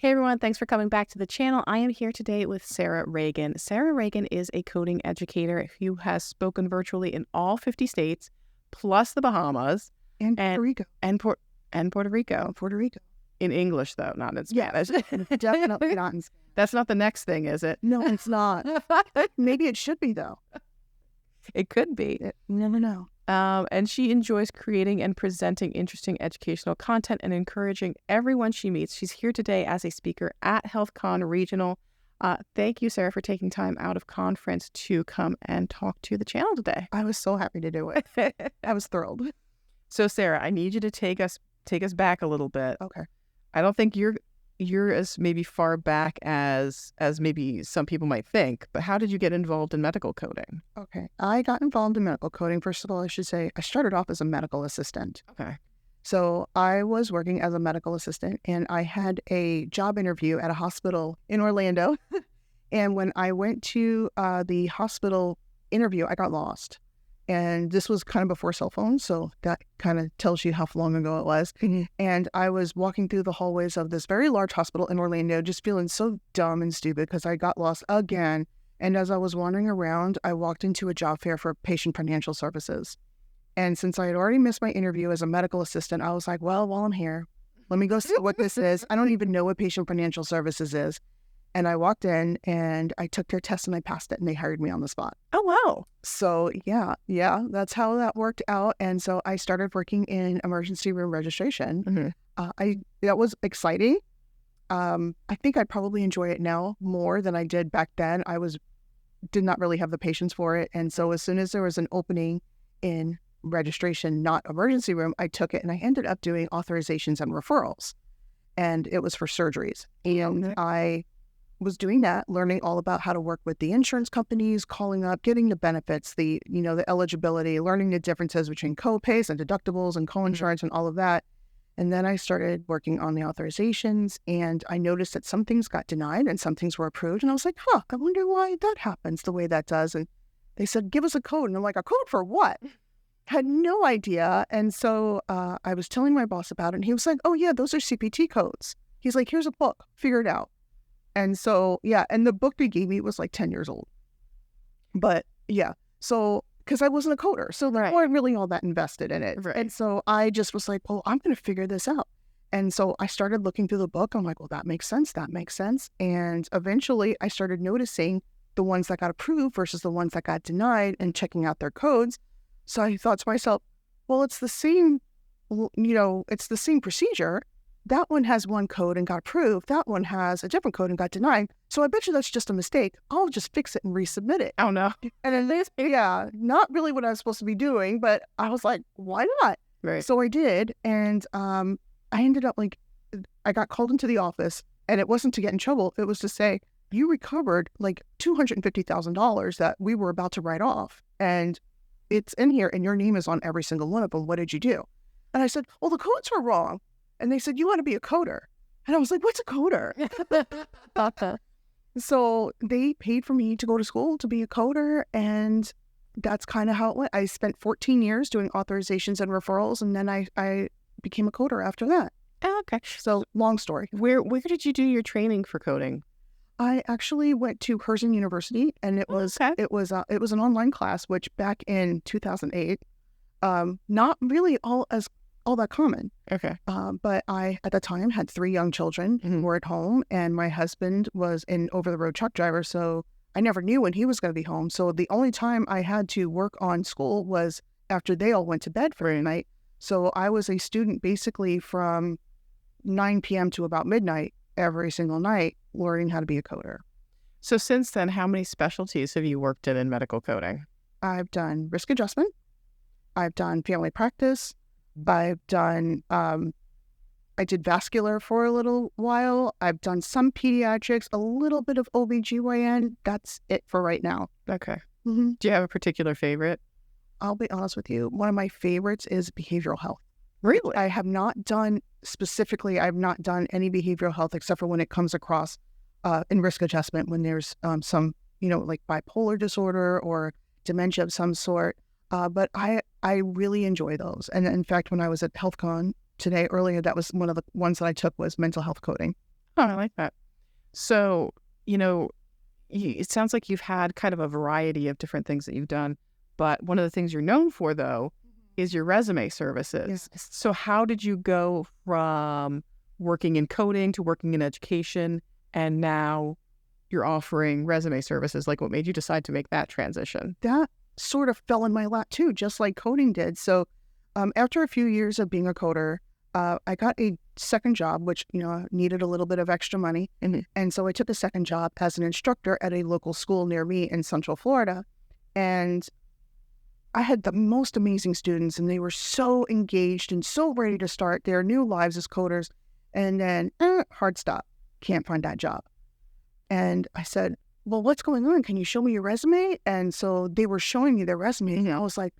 Hey everyone, thanks for coming back to the channel. I am here today with Sarah Ragan. Sarah Ragan is a coding educator who has spoken virtually in all 50 states, plus the Bahamas, And Puerto Rico. and Puerto Rico. Puerto Rico. In English, though, not in Spanish. Definitely not in Spanish. That's not the next thing, is it? No, it's not. Maybe it should be, though. It could be. You never know. And she enjoys creating and presenting interesting educational content and encouraging everyone she meets. She's here today as a speaker at HealthCon Regional. Thank you, Sarah, for taking time out of conference to come and talk to the channel today. I was so happy to do it. I was thrilled. So, Sarah, I need you to take us back a little bit. Okay. I don't think you're as maybe far back as maybe some people might think, but how did you get involved in medical coding? Okay. I got involved in medical coding. First of all, I should say I started off as a medical assistant. Okay. So I was working as a medical assistant, and I had a job interview at a hospital in Orlando. And when I went to the hospital interview, I got lost. And this was kind of before cell phones, so that kind of tells you how long ago it was. And I was walking through the hallways of this very large hospital in Orlando, just feeling so dumb and stupid because I got lost again. And as I was wandering around, I walked into a job fair for patient financial services. And since I had already missed my interview as a medical assistant, I was like, well, while I'm here, let me go see what this is. I don't even know what patient financial services is. And I walked in and I took their test and I passed it and they hired me on the spot. Oh, wow. So yeah, that's how that worked out. And so I started working in emergency room registration. That was exciting. I think I'd probably enjoy it now more than I did back then. Did not really have the patience for it. And so as soon as there was an opening in registration, not emergency room, I took it and I ended up doing authorizations and referrals. And it was for surgeries. And I was doing that, learning all about how to work with the insurance companies, calling up, getting the benefits, the eligibility, learning the differences between co-pays and deductibles and co-insurance and all of that. And then I started working on the authorizations, and I noticed that some things got denied and some things were approved. And I was like, I wonder why that happens the way that does. And they said, give us a code. And I'm like, a code for what? Had no idea. And so I was telling my boss about it, and he was like, oh yeah, those are CPT codes. He's like, here's a book, figure it out. And so, and the book they gave me was like 10 years old. But yeah, so, because I wasn't a coder, so they weren't really all that invested in it. Right. And so I just was like, oh, I'm going to figure this out. And so I started looking through the book. I'm like, well, that makes sense. And eventually I started noticing the ones that got approved versus the ones that got denied and checking out their codes. So I thought to myself, well, it's the same, it's the same procedure. That one has one code and got approved. That one has a different code and got denied. So I bet you that's just a mistake. I'll just fix it and resubmit it. Oh, no. And at least, not really what I was supposed to be doing, but I was like, why not? Right. So I did. And I ended up I got called into the office, and it wasn't to get in trouble. It was to say, you recovered like $250,000 that we were about to write off. And it's in here and your name is on every single one of them. What did you do? And I said, well, the codes were wrong. And they said, you want to be a coder. And I was like, what's a coder? So they paid for me to go to school to be a coder. And that's kind of how it went. I spent 14 years doing authorizations and referrals. And then I became a coder after that. Oh, okay. So long story. Where did you do your training for coding? I actually went to Herzing University, and it was an online class, which back in 2008, not really all that common. Okay. But I, at the time, had 3 young children who were at home, and my husband was an over-the-road truck driver, so I never knew when he was going to be home. So the only time I had to work on school was after they all went to bed for the night. So I was a student basically from 9 p.m. to about midnight every single night, learning how to be a coder. So since then, how many specialties have you worked in medical coding? I've done risk adjustment. I've done family practice. I've done, I did vascular for a little while. I've done some pediatrics, a little bit of OBGYN. That's it for right now. Okay. Mm-hmm. Do you have a particular favorite? I'll be honest with you. One of my favorites is behavioral health. Really? I have not done any behavioral health except for when it comes across in risk adjustment, when there's some, like bipolar disorder or dementia of some sort. But I really enjoy those. And in fact, when I was at HealthCon today earlier, that was one of the ones that I took was mental health coding. Oh, I like that. So, it sounds like you've had kind of a variety of different things that you've done, but one of the things you're known for, though, is your resume services. Yes. So how did you go from working in coding to working in education, and now you're offering resume services? Like, what made you decide to make that transition? That sort of fell in my lap too, just like coding did. So after a few years of being a coder, I got a second job, which, needed a little bit of extra money. And so I took a second job as an instructor at a local school near me in Central Florida. And I had the most amazing students, and they were so engaged and so ready to start their new lives as coders. And then, hard stop, can't find that job. And I said, well, what's going on? Can you show me your resume? And so they were showing me their resume, and I was like,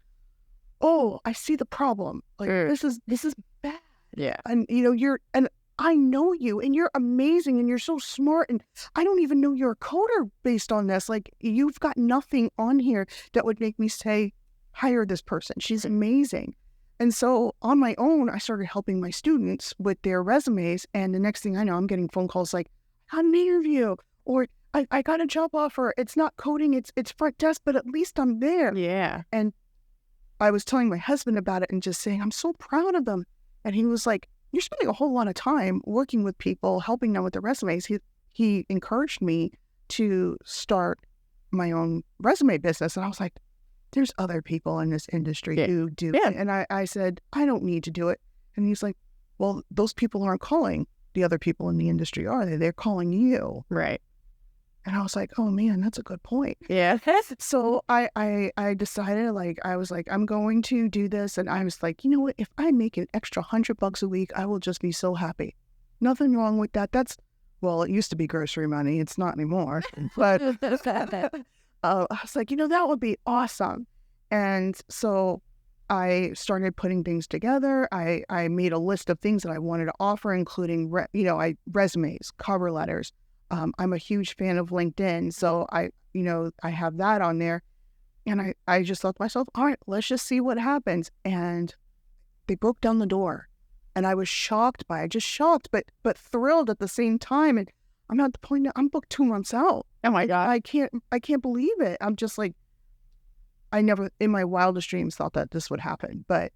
oh, I see the problem. Like, this is bad. Yeah. And, and I know you, and you're amazing, and you're so smart, and I don't even know you're a coder based on this. Like, you've got nothing on here that would make me say, hire this person. She's amazing. And so on my own, I started helping my students with their resumes. And the next thing I know, I'm getting phone calls like, I got an interview, or I got a job offer. It's not coding, it's front desk, but at least I'm there. Yeah. And I was telling my husband about it and just saying, I'm so proud of them. And he was like, you're spending a whole lot of time working with people, helping them with their resumes. He encouraged me to start my own resume business. And I was like, there's other people in this industry who do. Yeah. And I said, I don't need to do it. And he's like, well, those people aren't calling the other people in the industry, are they? They're calling you. Right. And I was like, oh man, that's a good point. Yeah. So I decided, I was like, I'm going to do this. And I was like, you know what? If I make an extra $100 a week, I will just be so happy. Nothing wrong with that. Well, it used to be grocery money. It's not anymore. But I was like, that would be awesome. And so I started putting things together. I made a list of things that I wanted to offer, including, resumes, cover letters. I'm a huge fan of LinkedIn. So I have that on there. And I just thought to myself, all right, let's just see what happens. And they broke down the door. And I was shocked by it, just shocked, but thrilled at the same time. And I'm at the point that I'm booked 2 months out. Oh my God. I can't believe it. I'm just like, I never in my wildest dreams thought that this would happen, but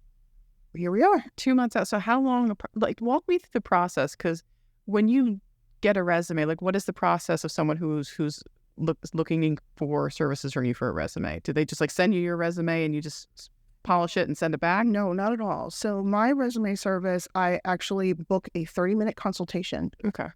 here we are. 2 months out. So how long, walk me through the process? Because when you get a resume, what is the process of someone who's looking for services from you for a resume? Do they just send you your resume and you just polish it and send it back? No, not at all. So my resume service, I actually book a 30-minute consultation. Okay.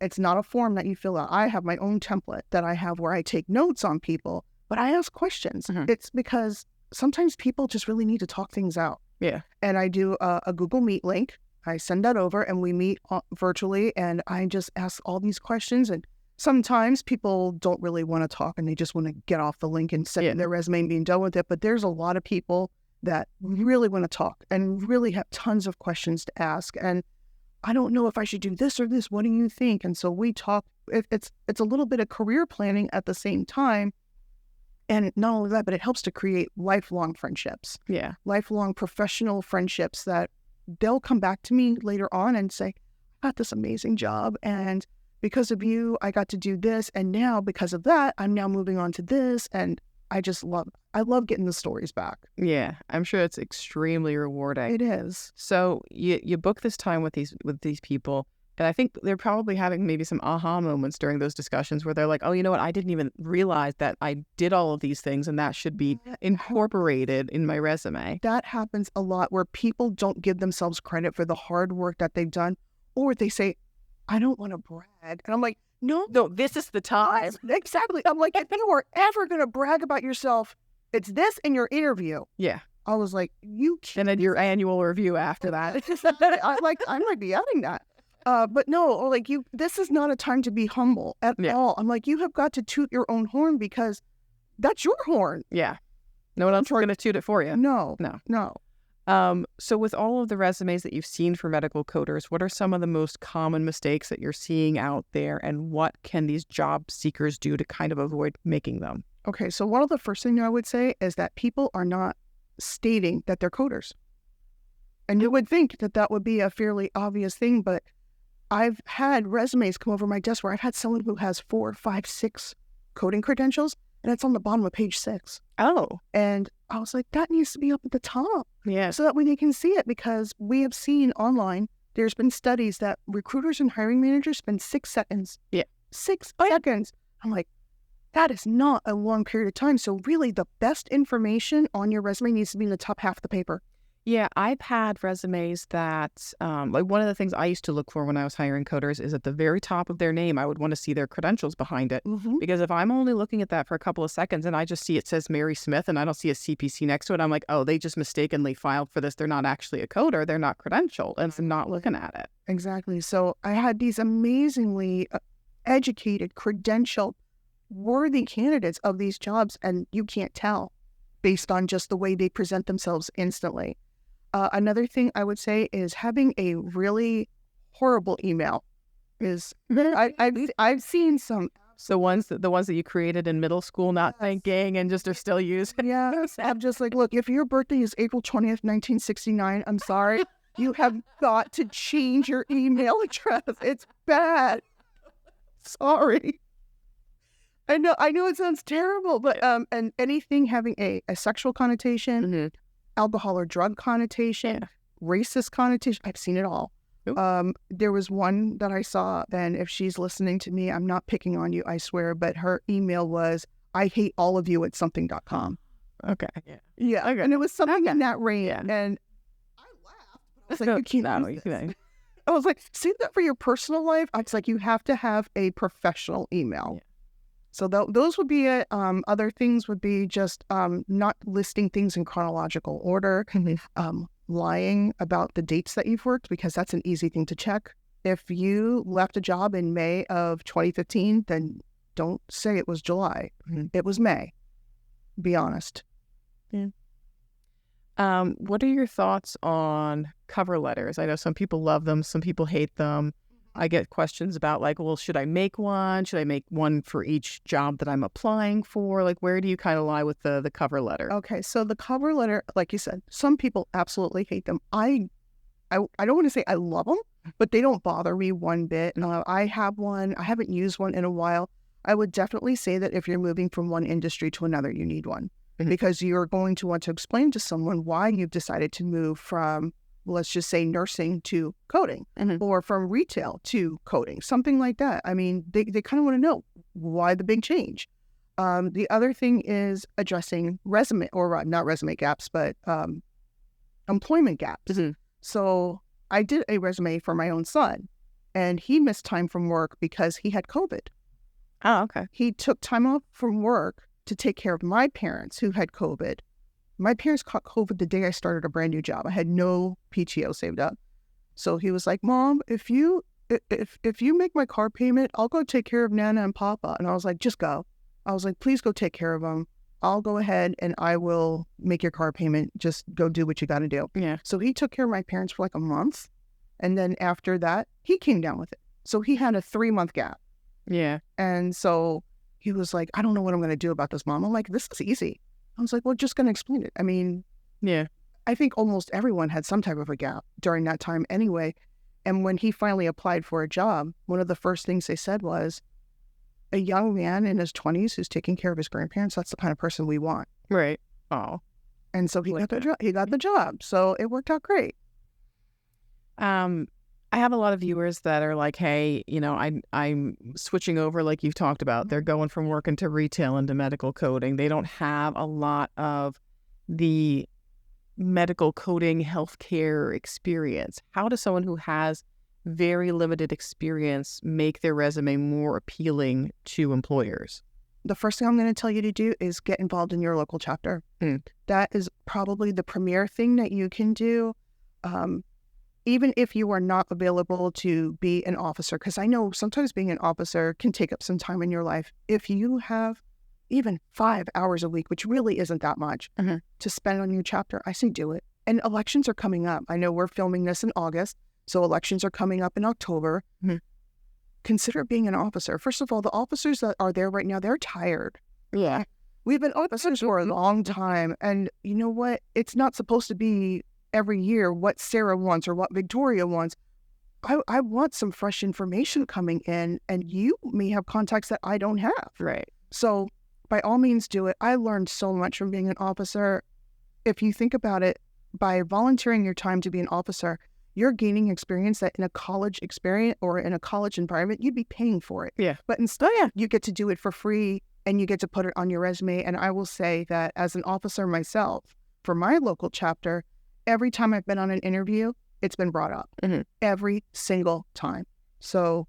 It's not a form that you fill out. I have my own template that I have where I take notes on people, but I ask questions. Mm-hmm. It's because sometimes people just really need to talk things out. Yeah. And I do a Google Meet link. I send that over and we meet virtually, and I just ask all these questions. And sometimes people don't really want to talk and they just want to get off the link and send in their resume and being done with it. But there's a lot of people that really want to talk and really have tons of questions to ask. And I don't know if I should do this or this. What do you think? And so we talk. It's a little bit of career planning at the same time. And not only that, but it helps to create lifelong friendships. Yeah. Lifelong professional friendships that they'll come back to me later on and say, I got this amazing job. And because of you, I got to do this. And now because of that, I'm now moving on to this. And I love getting the stories back. Yeah. I'm sure it's extremely rewarding. It is. So you book this time with these people. And I think they're probably having maybe some aha moments during those discussions where they're like, oh, you know what? I didn't even realize that I did all of these things and that should be incorporated in my resume. That happens a lot where people don't give themselves credit for the hard work that they've done, or they say, I don't want to brag. And I'm like, no, this is the time. Exactly. I'm like, if you are ever going to brag about yourself, it's this in your interview. Yeah. I was like, you can't. And then your annual review after that. I might be adding that. But no, this is not a time to be humble at all. I'm like, you have got to toot your own horn because that's your horn. Yeah. No one else is going to toot it for you. No. So with all of the resumes that you've seen for medical coders, what are some of the most common mistakes that you're seeing out there, and what can these job seekers do to kind of avoid making them? Okay, so one of the first things I would say is that people are not stating that they're coders. And you would think that would be a fairly obvious thing, but I've had resumes come over my desk where I've had someone who has 4, 5, 6 coding credentials, and it's on the bottom of page 6. Oh, And I was like, that needs to be up at the top yeah. so that way they can see it, because we have seen online, there's been studies that recruiters and hiring managers spend 6 seconds. Yeah. 6 seconds. I'm like, that is not a long period of time. So really the best information on your resume needs to be in the top half of the paper. Yeah, I've had resumes that, like one of the things I used to look for when I was hiring coders is at the very top of their name, I would want to see their credentials behind it. Mm-hmm. Because if I'm only looking at that for a couple of seconds and I just see it says Mary Smith and I don't see a CPC next to it, I'm like, oh, they just mistakenly filed for this. They're not actually a coder. They're not credentialed, and so not looking at it. Exactly. So I had these amazingly educated, credentialed, worthy candidates of these jobs, and you can't tell based on just the way they present themselves instantly. Another thing I would say is having a really horrible email is I've seen some. So the ones that you created in middle school, not thinking, and just are still using. Yeah, I'm just like, look, if your birthday is April 20th, 1969, I'm sorry, you have got to change your email address. It's bad. Sorry. I know it sounds terrible, but and anything having a sexual connotation, Mm-hmm. alcohol or drug connotation, racist connotation, I've seen it all. There was one that I saw, and if she's listening to me, I'm not picking on you, I swear, but her email was, I hate all of you at something.com. Okay. Yeah. Okay. And it was something in that range. Yeah. And I laughed. I was like, you can't use this. No. I was like, save that for your personal life. I was like, you have to have a professional email. Yeah. So those would be it. Other things would be just not listing things in chronological order, lying about the dates that you've worked, because that's an easy thing to check. If you left a job in May of 2015, then don't say it was July. Mm-hmm. It was May. Be honest. Yeah. What are your thoughts on cover letters? I know some people love them, some people hate them. I get questions about like, well, should I make one? Should I make one for each job that I'm applying for? Like, where do you kind of lie with the cover letter? Okay, so the cover letter, like you said, some people absolutely hate them. I don't want to say I love them, but they don't bother me one bit. I have one. I haven't used one in a while. I would definitely say that if you're moving from one industry to another, you need one, because you're going to want to explain to someone why you've decided to move from, let's just say, nursing to coding, or from retail to coding, something like that. I mean, they kind of want to know why the big change. The other thing is addressing not resume gaps, but employment gaps. Mm-hmm. So I did a resume for my own son, and he missed time from work because he had COVID. Oh, okay. He took time off from work to take care of my parents who had COVID. My parents caught COVID the day I started a brand new job. I had no PTO saved up. So he was like, Mom, if you make my car payment, I'll go take care of Nana and Papa. And I was like, just go. I was like, please go take care of them. I'll go ahead and I will make your car payment. Just go do what you got to do. Yeah. So he took care of my parents for like a month. And then after that, he came down with it. So he had a 3-month gap. Yeah. And so he was like, I don't know what I'm going to do about this, Mom. I'm like, this is easy. I was like, well, just going to explain it. I mean, yeah, I think almost everyone had some type of a gap during that time anyway. And when he finally applied for a job, one of the first things they said was, a young man in his 20s who's taking care of his grandparents, that's the kind of person we want. Right. Oh. And so he got the job. So it worked out great. I have a lot of viewers that are like, hey, I'm switching over, like you've talked about. They're going from working to retail into medical coding. They don't have a lot of the medical coding healthcare experience. How does someone who has very limited experience make their resume more appealing to employers? The first thing I'm going to tell you to do is get involved in your local chapter. That is probably the premier thing that you can do. Even if you are not available to be an officer, because I know sometimes being an officer can take up some time in your life. If you have even 5 hours a week, which really isn't that much, to spend on your chapter, I say do it. And elections are coming up. I know we're filming this in August, so elections are coming up in October. Consider being an officer. First of all, the officers that are there right now, they're tired. Yeah. We've been officers for a long time. And you know what? It's not supposed to be every year what Sarah wants or what Victoria wants. I want some fresh information coming in, and you may have contacts that I don't have. Right. So by all means do it. I learned so much from being an officer. If you think about it, by volunteering your time to be an officer, you're gaining experience that in a college experience or in a college environment, you'd be paying for it. Yeah. But instead, you get to do it for free and you get to put it on your resume. And I will say that as an officer myself, for my local chapter, every time I've been on an interview, it's been brought up every single time. So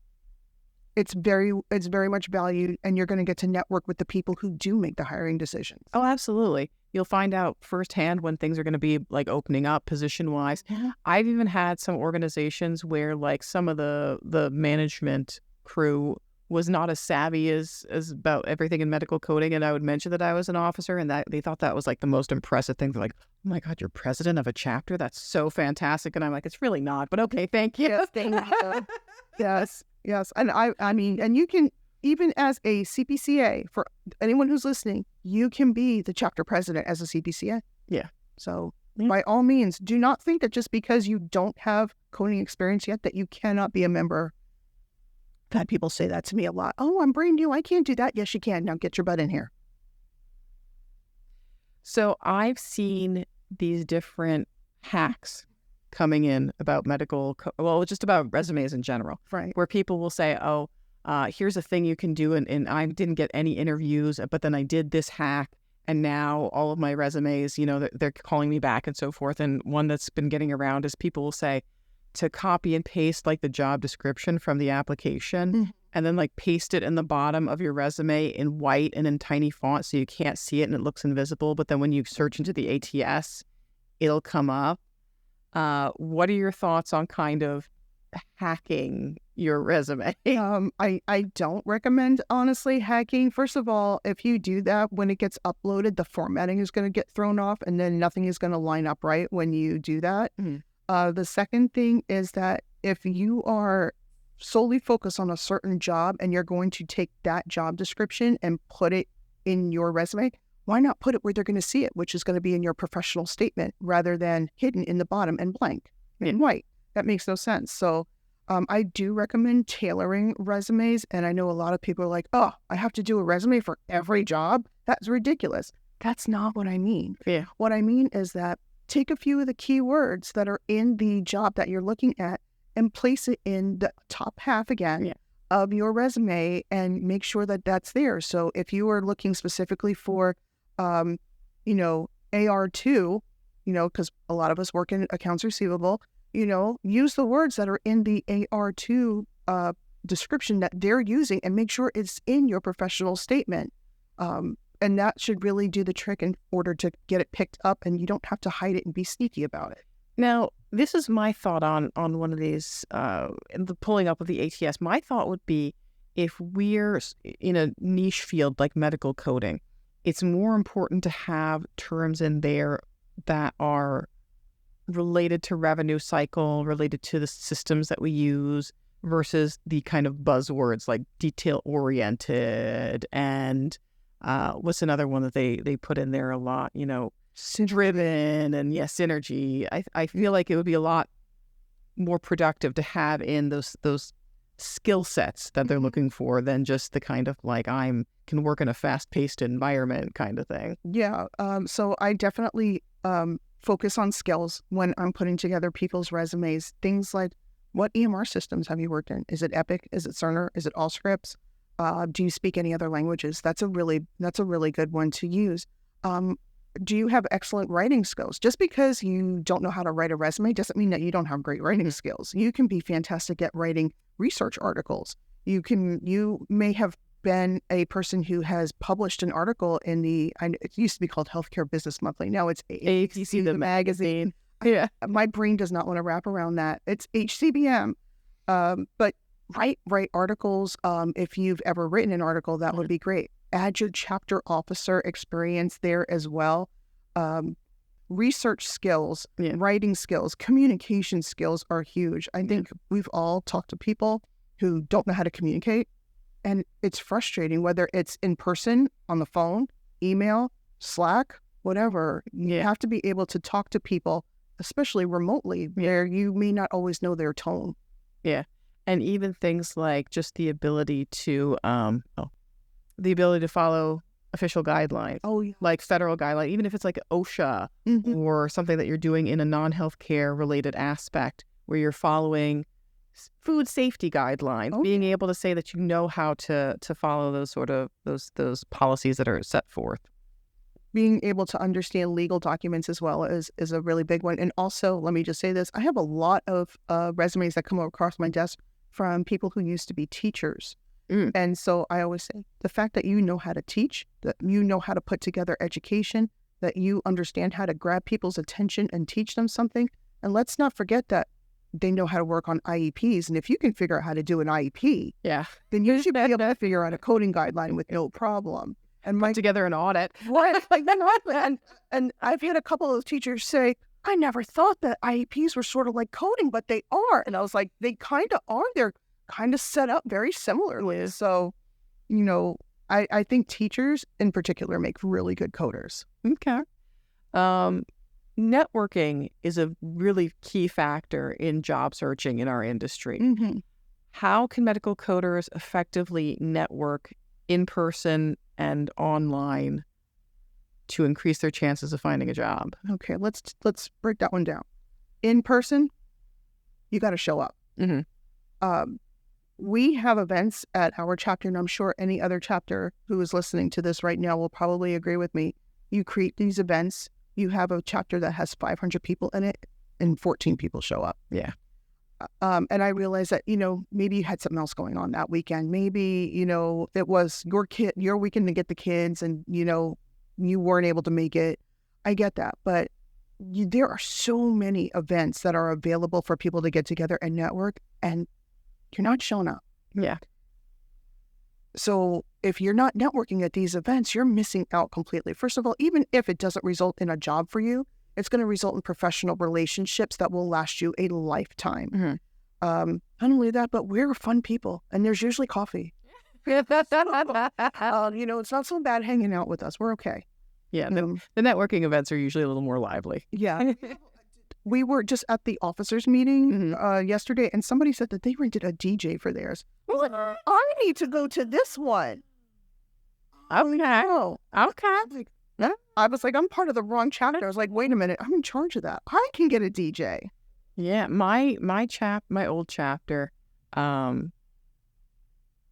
it's very much valued, and you're going to get to network with the people who do make the hiring decisions. Oh, absolutely. You'll find out firsthand when things are going to be like opening up position wise. I've even had some organizations where like some of the management crew was not as savvy as about everything in medical coding, and I would mention that I was an officer, and that they thought that was like the most impressive thing. They're like, "Oh my God, you're president of a chapter? That's so fantastic!" And I'm like, "It's really not, but okay, thank you." Yes, thank you. Yes, and I mean, and you can, even as a CPCA, for anyone who's listening, you can be the chapter president as a CPCA. Yeah. So by all means, do not think that just because you don't have coding experience yet that you cannot be a member. I've had people say that to me a lot. Oh, I'm brand new. I can't do that. Yes, you can. Now get your butt in here. So I've seen these different hacks coming in about just about resumes in general, Right. where people will say, oh, here's a thing you can do, and I didn't get any interviews, but then I did this hack, and now all of my resumes, you know, they're calling me back and so forth. And one that's been getting around is people will say to copy and paste like the job description from the application and then like paste it in the bottom of your resume in white and in tiny font so you can't see it and it looks invisible. But then when you search into the ATS, it'll come up. What are your thoughts on kind of hacking your resume? I don't recommend, honestly, hacking. First of all, if you do that, when it gets uploaded, the formatting is going to get thrown off, and then nothing is going to line up right when you do that. The second thing is that if you are solely focused on a certain job and you're going to take that job description and put it in your resume, why not put it where they're going to see it, which is going to be in your professional statement rather than hidden in the bottom and blank in white? That makes no sense. So I do recommend tailoring resumes. And I know a lot of people are like, oh, I have to do a resume for every job. That's ridiculous. That's not what I mean. Yeah. What I mean is that take a few of the keywords that are in the job that you're looking at and place it in the top half again of your resume and make sure that that's there. So if you are looking specifically for, AR2, because a lot of us work in accounts receivable, use the words that are in the AR2 description that they're using and make sure it's in your professional statement. And that should really do the trick in order to get it picked up, and you don't have to hide it and be sneaky about it. Now, this is my thought on one of these, the pulling up of the ATS. My thought would be if we're in a niche field like medical coding, it's more important to have terms in there that are related to revenue cycle, related to the systems that we use versus the kind of buzzwords like detail-oriented and what's another one that they put in there a lot, driven and synergy. I feel like it would be a lot more productive to have in those skill sets that they're looking for than just the kind of like can work in a fast-paced environment kind of thing. Yeah. So I definitely focus on skills when I'm putting together people's resumes. Things like, what EMR systems have you worked in? Is it Epic? Is it Cerner? Is it Allscripts? Do you speak any other languages? That's a really good one to use. Do you have excellent writing skills? Just because you don't know how to write a resume doesn't mean that you don't have great writing skills. You can be fantastic at writing research articles. You may have been a person who has published an article in it used to be called Healthcare Business Monthly. Now it's APC, the magazine. Yeah. My brain does not want to wrap around that. It's HCBM. But write articles. If you've ever written an article, that would be great. Add your chapter officer experience there as well. Research skills, writing skills, communication skills are huge. I think we've all talked to people who don't know how to communicate, and it's frustrating, whether it's in person, on the phone, email, Slack, whatever. You have to be able to talk to people, especially remotely, where you may not always know their tone. Yeah. And even things like just the ability to follow official guidelines. Oh, yeah. Like federal guidelines, even if it's like OSHA or something that you're doing in a non-healthcare related aspect where you're following food safety guidelines, being able to say that you know how to follow those sort of those policies that are set forth. Being able to understand legal documents as well is a really big one. And also, let me just say this, I have a lot of resumes that come across my desk from people who used to be teachers. And so I always say, the fact that you know how to teach, that you know how to put together education, that you understand how to grab people's attention and teach them something. And let's not forget that they know how to work on IEPs. And if you can figure out how to do an IEP, then you should be able to figure out a coding guideline with no problem. And Put together an audit. Right. And I've had a couple of teachers say, I never thought that IEPs were sort of like coding, but they are. And I was like, they kind of are. They're kind of set up very similarly. So, I think teachers in particular make really good coders. Okay. Networking is a really key factor in job searching in our industry. How can medical coders effectively network in person and online to increase their chances of finding a job? Okay, let's break that one down. In person, you got to show up. We have events at our chapter, and I'm sure any other chapter who is listening to this right now will probably agree with me. You create these events. You have a chapter that has 500 people in it, and 14 people show up. Yeah. And I realized that, maybe you had something else going on that weekend. Maybe, it was your weekend to get the kids and, you weren't able to make it. I get that. But there are so many events that are available for people to get together and network, and you're not showing up. Yeah. So if you're not networking at these events, you're missing out completely. First of all, even if it doesn't result in a job for you, it's going to result in professional relationships that will last you a lifetime. Not only that, but we're fun people, and there's usually coffee. It's not so bad hanging out with us. We're okay. Yeah, the networking events are usually a little more lively. Yeah. We were just at the officers meeting yesterday, and somebody said that they rented a DJ for theirs. I was like, I need to go to this one. Okay. I was like, I'm part of the wrong chapter. I was like, wait a minute, I'm in charge of that. I can get a DJ. Yeah, my old chapter,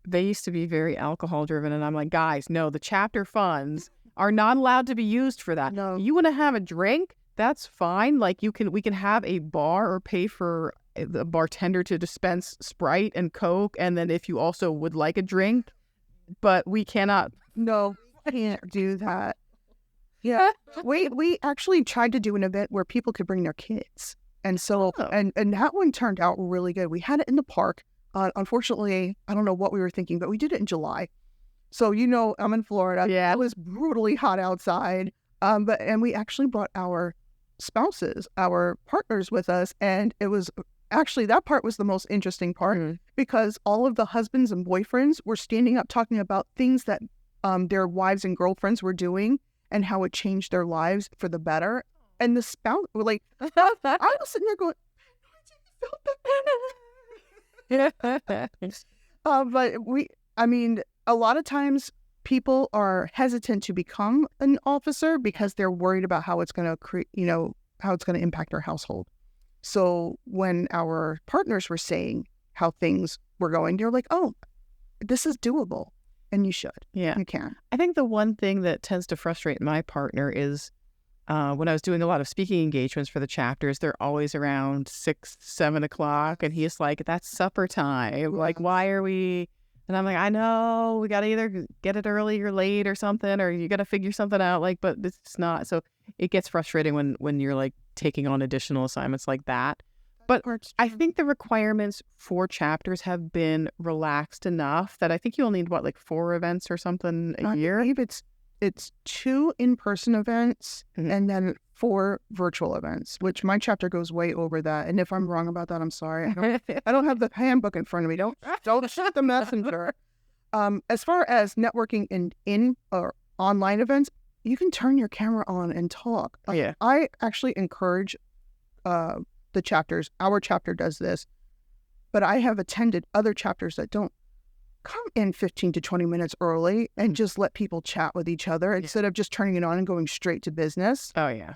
they used to be very alcohol driven, and I'm like, guys, no, the chapter funds are not allowed to be used for that. No. You want to have a drink? That's fine. Like we can have a bar or pay for the bartender to dispense Sprite and Coke, and then if you also would like a drink, but we cannot. No, I can't do that. Yeah, we actually tried to do an event where people could bring their kids, and so and that one turned out really good. We had it in the park. Unfortunately, I don't know what we were thinking, but we did it in July. So I'm in Florida. Yeah, it was brutally hot outside. And we actually brought our spouses, our partners with us, and it was actually that part was the most interesting part because all of the husbands and boyfriends were standing up talking about things that their wives and girlfriends were doing and how it changed their lives for the better. And the spouse were like, I was sitting there going, but a lot of times people are hesitant to become an officer because they're worried about how it's going to how it's going to impact their household. So when our partners were saying how things were going, they're like, oh, this is doable. And you should. Yeah. You can. I think the one thing that tends to frustrate my partner is when I was doing a lot of speaking engagements for the chapters, they're always around 6, 7 o'clock. And he's like, that's supper time. Like, why are we... And I'm like, I know, we got to either get it early or late or something, or you got to figure something out. Like, but it's not. So it gets frustrating when you're like taking on additional assignments like that. But I think the requirements for chapters have been relaxed enough that I think you'll need, 4 events or something a year? I believe it's 2 in-person events and then 4 virtual events, which my chapter goes way over that. And if I'm wrong about that, I'm sorry. I don't have the handbook in front of me. Don't shoot the messenger. As far as networking in or online events, you can turn your camera on and talk. Yeah. I actually encourage the chapters. Our chapter does this. But I have attended other chapters that don't come in 15 to 20 minutes early and just let people chat with each other instead of just turning it on and going straight to business. Oh, yeah.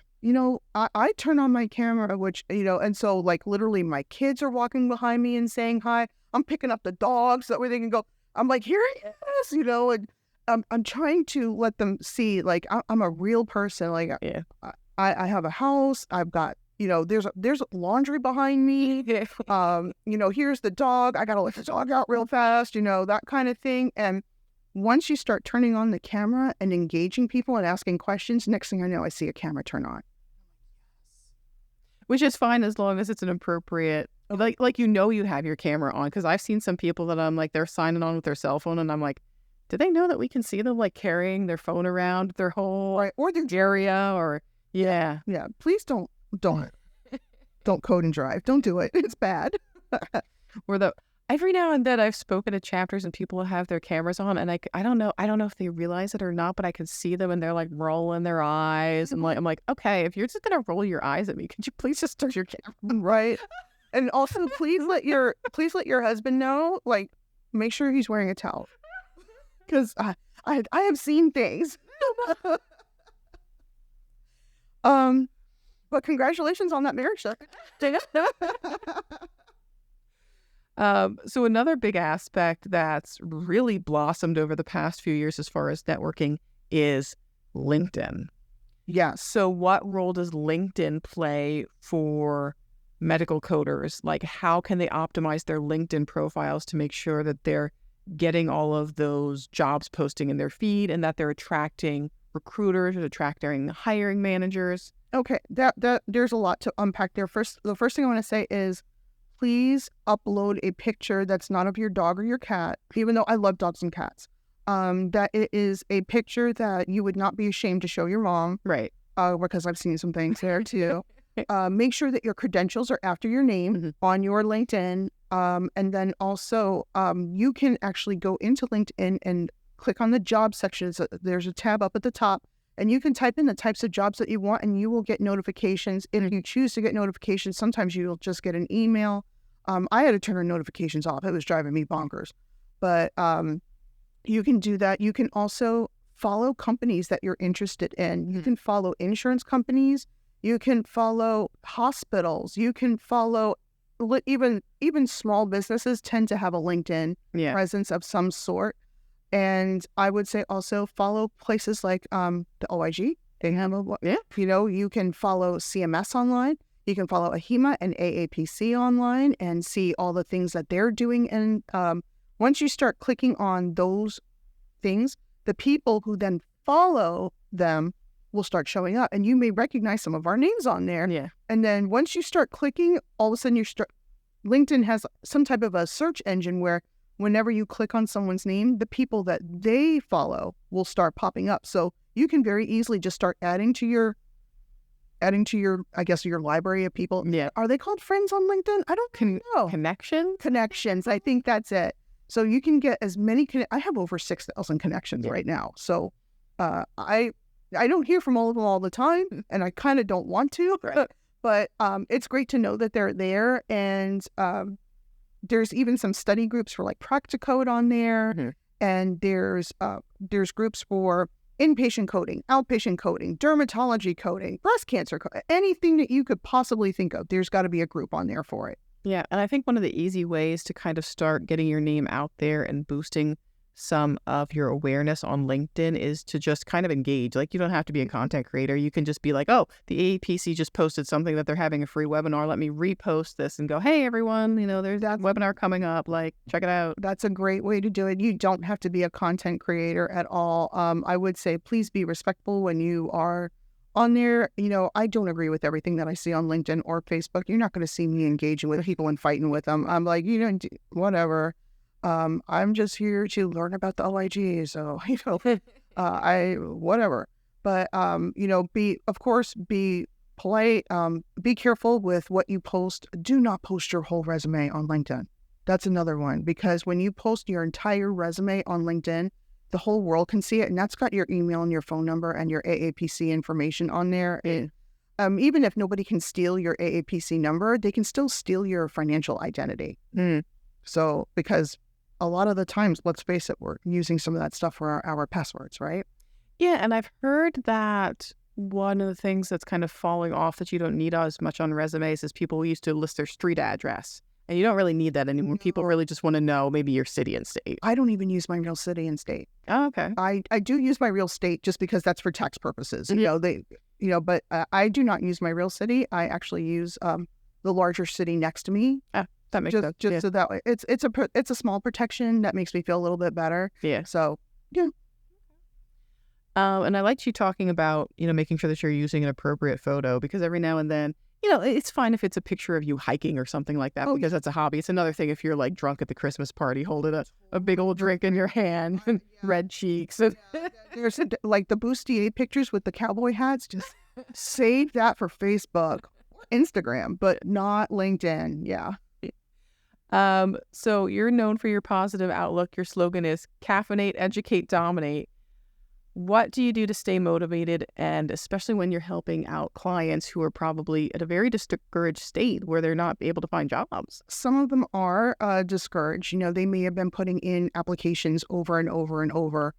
I turn on my camera, which, and so like literally my kids are walking behind me and saying hi. I'm picking up the dogs so that way they can go. I'm like, here he is, and I'm trying to let them see like I'm a real person. Like I have a house. I've got, there's laundry behind me. Here's the dog. I got to let the dog out real fast, that kind of thing. And once you start turning on the camera and engaging people and asking questions, next thing I know, I see a camera turn on. Which is fine as long as it's an appropriate, like you have your camera on. Because I've seen some people that I'm like, they're signing on with their cell phone and I'm like, do they know that we can see them like carrying their phone around their whole or their area or yeah. Please don't code and drive. Don't do it. It's bad. Or every now and then I've spoken to chapters and people have their cameras on and I don't know if they realize it or not, but I can see them and they're like rolling their eyes and I'm like, okay, if you're just gonna roll your eyes at me, could you please just start your camera? Right. And also please let your husband know, like, make sure he's wearing a towel. Because I have seen things. But congratulations on that marriage. So another big aspect that's really blossomed over the past few years as far as networking is LinkedIn. Yeah. So what role does LinkedIn play for medical coders? Like how can they optimize their LinkedIn profiles to make sure that they're getting all of those jobs posting in their feed and that they're attracting recruiters, attracting hiring managers? Okay, that there's a lot to unpack there. The first thing I want to say is please upload a picture that's not of your dog or your cat, even though I love dogs and cats. That it is a picture that you would not be ashamed to show your mom. Right. Because I've seen some things there too. Make sure that your credentials are after your name on your LinkedIn. And then also you can actually go into LinkedIn and click on the job section. So there's a tab up at the top and you can type in the types of jobs that you want and you will get notifications. If you choose to get notifications, sometimes you'll just get an email. I had to turn our notifications off. It was driving me bonkers. But you can do that. You can also follow companies that you're interested in. You can follow insurance companies. You can follow hospitals. You can follow even small businesses tend to have a LinkedIn presence of some sort. And I would say also follow places like the OIG. They have you can follow CMS online. You can follow AHIMA and AAPC online and see all the things that they're doing. And once you start clicking on those things, the people who then follow them will start showing up and you may recognize some of our names on there. Yeah. And then once you start clicking, all of a sudden LinkedIn has some type of a search engine where whenever you click on someone's name, the people that they follow will start popping up. So you can very easily just start adding to your, I guess, your library of people. Yeah. Are they called friends on LinkedIn? I don't know. Connections. I think that's it. So you can get as many, I have over 6,000 connections right now. So I don't hear from all of them all the time and I kind of don't want to, but it's great to know that they're there. And there's even some study groups for like Practicode on there. And there's groups for inpatient coding, outpatient coding, dermatology coding, breast cancer coding, anything that you could possibly think of. There's got to be a group on there for it. Yeah. And I think one of the easy ways to kind of start getting your name out there and boosting some of your awareness on LinkedIn is to just kind of engage. Like you don't have to be a content creator. You can just be like, oh, the AAPC just posted something that they're having a free webinar. Let me repost this and go, hey, everyone, there's that webinar coming up. Like, check it out. That's a great way to do it. You don't have to be a content creator at all. I would say please be respectful when you are on there. I don't agree with everything that I see on LinkedIn or Facebook. You're not going to see me engaging with people and fighting with them. I'm like, whatever. I'm just here to learn about the OIG. So, whatever. But, be polite, be careful with what you post. Do not post your whole resume on LinkedIn. That's another one, because when you post your entire resume on LinkedIn, the whole world can see it. And that's got your email and your phone number and your AAPC information on there. even if nobody can steal your AAPC number, they can still steal your financial identity. So, because a lot of the times, let's face it, we're using some of that stuff for our passwords, right? Yeah, and I've heard that one of the things that's kind of falling off that you don't need as much on resumes is people used to list their street address. And you don't really need that anymore. People really just want to know maybe your city and state. I don't even use my real city and state. Oh, okay. I do use my real state just because that's for tax purposes. But I do not use my real city. I actually use the larger city next to me. That makes sense. Just so that way, it's a small protection that makes me feel a little bit better. Yeah. So yeah. And I liked you talking about making sure that you're using an appropriate photo, because every now and then it's fine if it's a picture of you hiking or something like that, because that's a hobby. It's another thing if you're like drunk at the Christmas party, holding a big old drink in your hand, and red cheeks. And there's like the bustier pictures with the cowboy hats. Just save that for Facebook, Instagram, but not LinkedIn. Yeah. So you're known for your positive outlook. Your slogan is caffeinate, educate, dominate. What do you do to stay motivated, and especially when you're helping out clients who are probably at a very discouraged state where they're not able to find jobs? Some of them are discouraged. They may have been putting in applications over and over and over.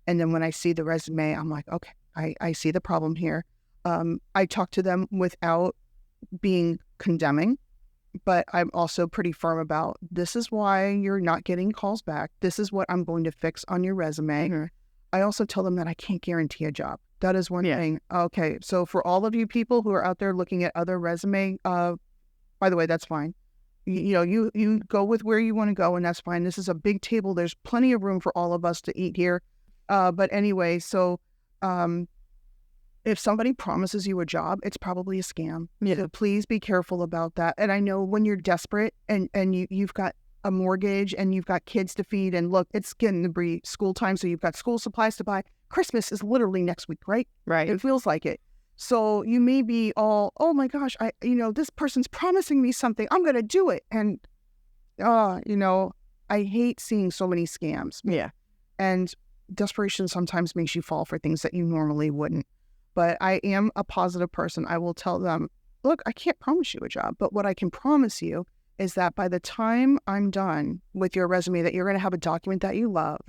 And then when I see the resume, I'm like, okay, I see the problem here. I talk to them without being condemning, but I'm also pretty firm about, this is why you're not getting calls back. This is what I'm going to fix on your resume. Mm-hmm. I also tell them that I can't guarantee a job. That is one thing. Okay, so for all of you people who are out there looking at other resume, by the way, that's fine. You go with where you want to go, and that's fine. This is a big table. There's plenty of room for all of us to eat here. But anyway, so if somebody promises you a job, it's probably a scam. Yeah. So please be careful about that. And I know when you're desperate and you've got a mortgage and you've got kids to feed, and look, it's getting to be school time, so you've got school supplies to buy. Christmas is literally next week, right? Right. It feels like it. So you may be all, oh my gosh, this person's promising me something, I'm going to do it. And, I hate seeing so many scams. Yeah. And desperation sometimes makes you fall for things that you normally wouldn't. But I am a positive person. I will tell them, look, I can't promise you a job, but what I can promise you is that by the time I'm done with your resume, that you're going to have a document that you love,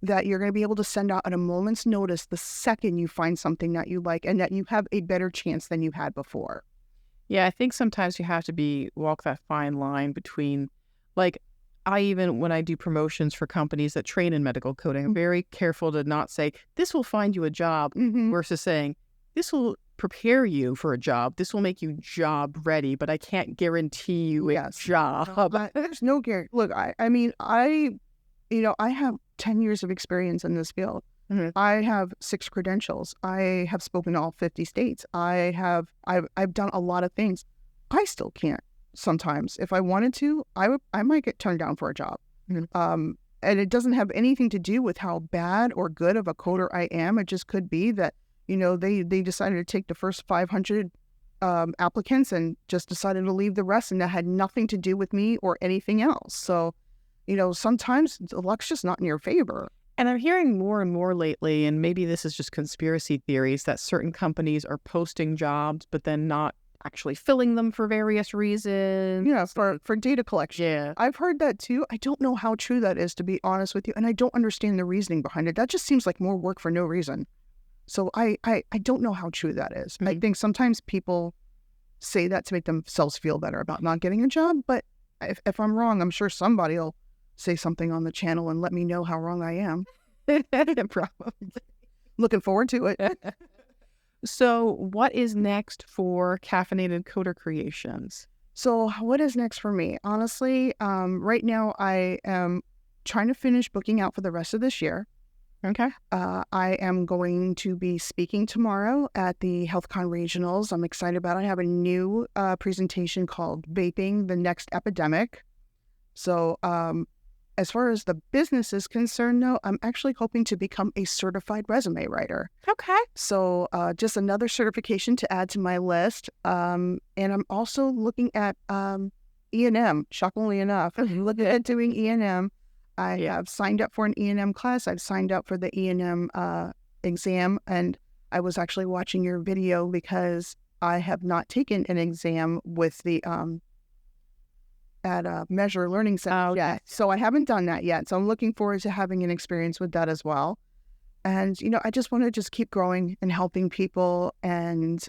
that you're going to be able to send out at a moment's notice the second you find something that you like, and that you have a better chance than you had before. Yeah, I think sometimes you have to walk that fine line between, like, when I do promotions for companies that train in medical coding, I'm very careful to not say, this will find you a job, versus saying, this will prepare you for a job. This will make you job ready, but I can't guarantee you a job. There's no guarantee. Look, I have 10 years of experience in this field. I have 6 credentials. I have spoken to all 50 states. I've done a lot of things. I still can't. Sometimes, if I wanted to, I might get turned down for a job. And it doesn't have anything to do with how bad or good of a coder I am. It just could be that they decided to take the first 500 applicants and just decided to leave the rest, and that had nothing to do with me or anything else. So, sometimes the luck's just not in your favor. And I'm hearing more and more lately, and maybe this is just conspiracy theories, that certain companies are posting jobs but then not actually filling them for various reasons. Yeah, for data collection. Yeah. I've heard that too. I don't know how true that is, to be honest with you, and I don't understand the reasoning behind it. That just seems like more work for no reason. So I don't know how true that is. I think sometimes people say that to make themselves feel better about not getting a job, but if I'm wrong, I'm sure somebody will say something on the channel and let me know how wrong I am. Probably. Looking forward to it. So what is next for Caffeinated Coder Creations? So what is next for me? Honestly, right now I am trying to finish booking out for the rest of this year. Okay. I am going to be speaking tomorrow at the HealthCon Regionals. I'm excited about it. I have a new presentation called Vaping, the Next Epidemic. So as far as the business is concerned, though, I'm actually hoping to become a certified resume writer. Okay. So just another certification to add to my list. And I'm also looking at E&M, shockingly enough. I'm looking at doing E&M. I have signed up for an E&M class. I've signed up for the E&M exam, and I was actually watching your video because I have not taken an exam with the at a Measure Learning Center yet. So I haven't done that yet. So I'm looking forward to having an experience with that as well. And, I just want to just keep growing and helping people and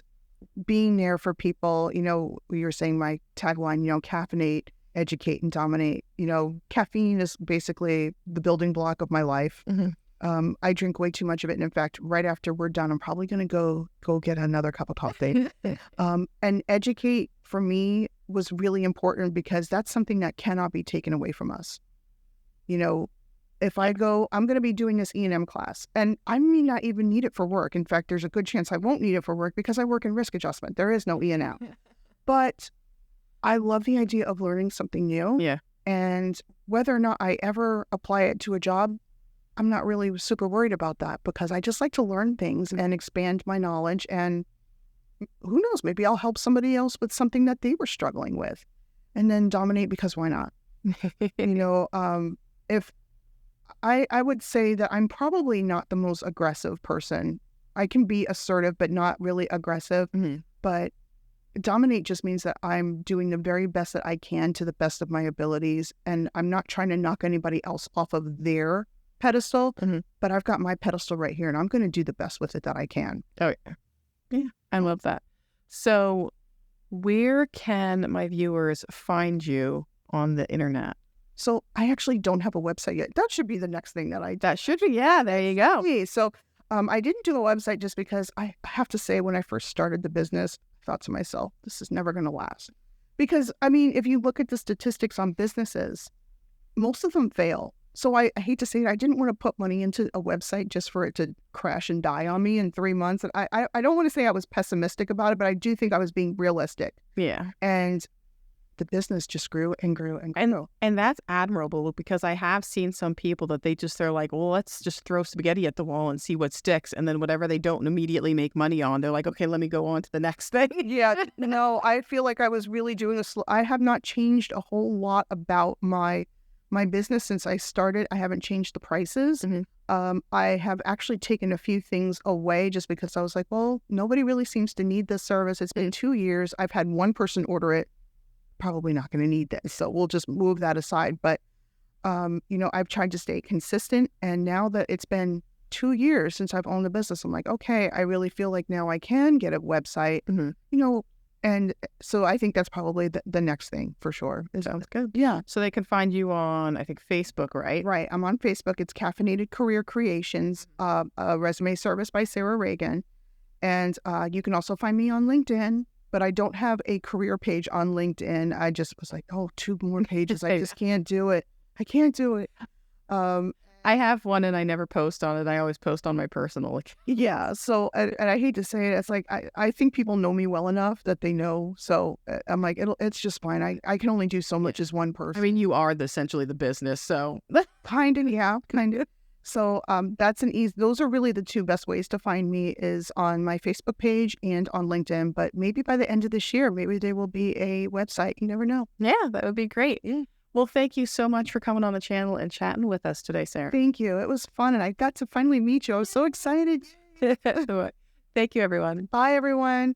being there for people. You were saying my tagline, caffeinate, educate, and dominate. Caffeine is basically the building block of my life. I drink way too much of it. And in fact, right after we're done, I'm probably going to go get another cup of coffee. And educate for me was really important because that's something that cannot be taken away from us. If I go, I'm going to be doing this E&M class and I may not even need it for work. In fact, there's a good chance I won't need it for work because I work in risk adjustment. There is no E&M. But I love the idea of learning something new. Yeah. And whether or not I ever apply it to a job, I'm not really super worried about that because I just like to learn things and expand my knowledge. And who knows, maybe I'll help somebody else with something that they were struggling with and then dominate because why not? If I would say that I'm probably not the most aggressive person. I can be assertive, but not really aggressive. But dominate just means that I'm doing the very best that I can to the best of my abilities. And I'm not trying to knock anybody else off of their pedestal, but I've got my pedestal right here and I'm going to do the best with it that I can. Oh, yeah. Yeah, I love that. So where can my viewers find you on the internet? So I actually don't have a website yet. That should be the next thing that I do. That should be, yeah, there you go. Okay, so I didn't do a website just because I have to say when I first started the business, I thought to myself, this is never going to last. Because, if you look at the statistics on businesses, most of them fail. So I hate to say it, I didn't want to put money into a website just for it to crash and die on me in 3 months. And I don't want to say I was pessimistic about it, but I do think I was being realistic. Yeah. And the business just grew and grew and grew. And that's admirable because I have seen some people that they're like, well, let's just throw spaghetti at the wall and see what sticks. And then whatever they don't immediately make money on, they're like, okay, let me go on to the next thing. Yeah, no, I feel like I was really doing I have not changed a whole lot about my business since I started. I haven't changed the prices. I have actually taken a few things away just because I was like, well, nobody really seems to need this service. It's been 2 years. I've had one person order it. Probably not going to need this. So we'll just move that aside. But, I've tried to stay consistent. And now that it's been 2 years since I've owned the business, I'm like, okay, I really feel like now I can get a website, and so I think that's probably the next thing for sure. Sounds good. Yeah. So they can find you on, I think, Facebook, right? Right. I'm on Facebook. It's Caffeinated Career Creations, a resume service by Sarah Ragan. And you can also find me on LinkedIn, but I don't have a career page on LinkedIn. I just was like, 2 more pages. I just can't do it. I can't do it. I have one and I never post on it. I always post on my personal. Yeah. So, and I hate to say it, it's like, I think people know me well enough that they know. So I'm like, it's just fine. I can only do so much as one person. You are essentially the business. So kind of. So that's an easy, those are really the 2 best ways to find me is on my Facebook page and on LinkedIn. But maybe by the end of this year, maybe there will be a website. You never know. Yeah, that would be great. Yeah. Well, thank you so much for coming on the channel and chatting with us today, Sarah. Thank you. It was fun. And I got to finally meet you. I was so excited. Thank you, everyone. Bye, everyone.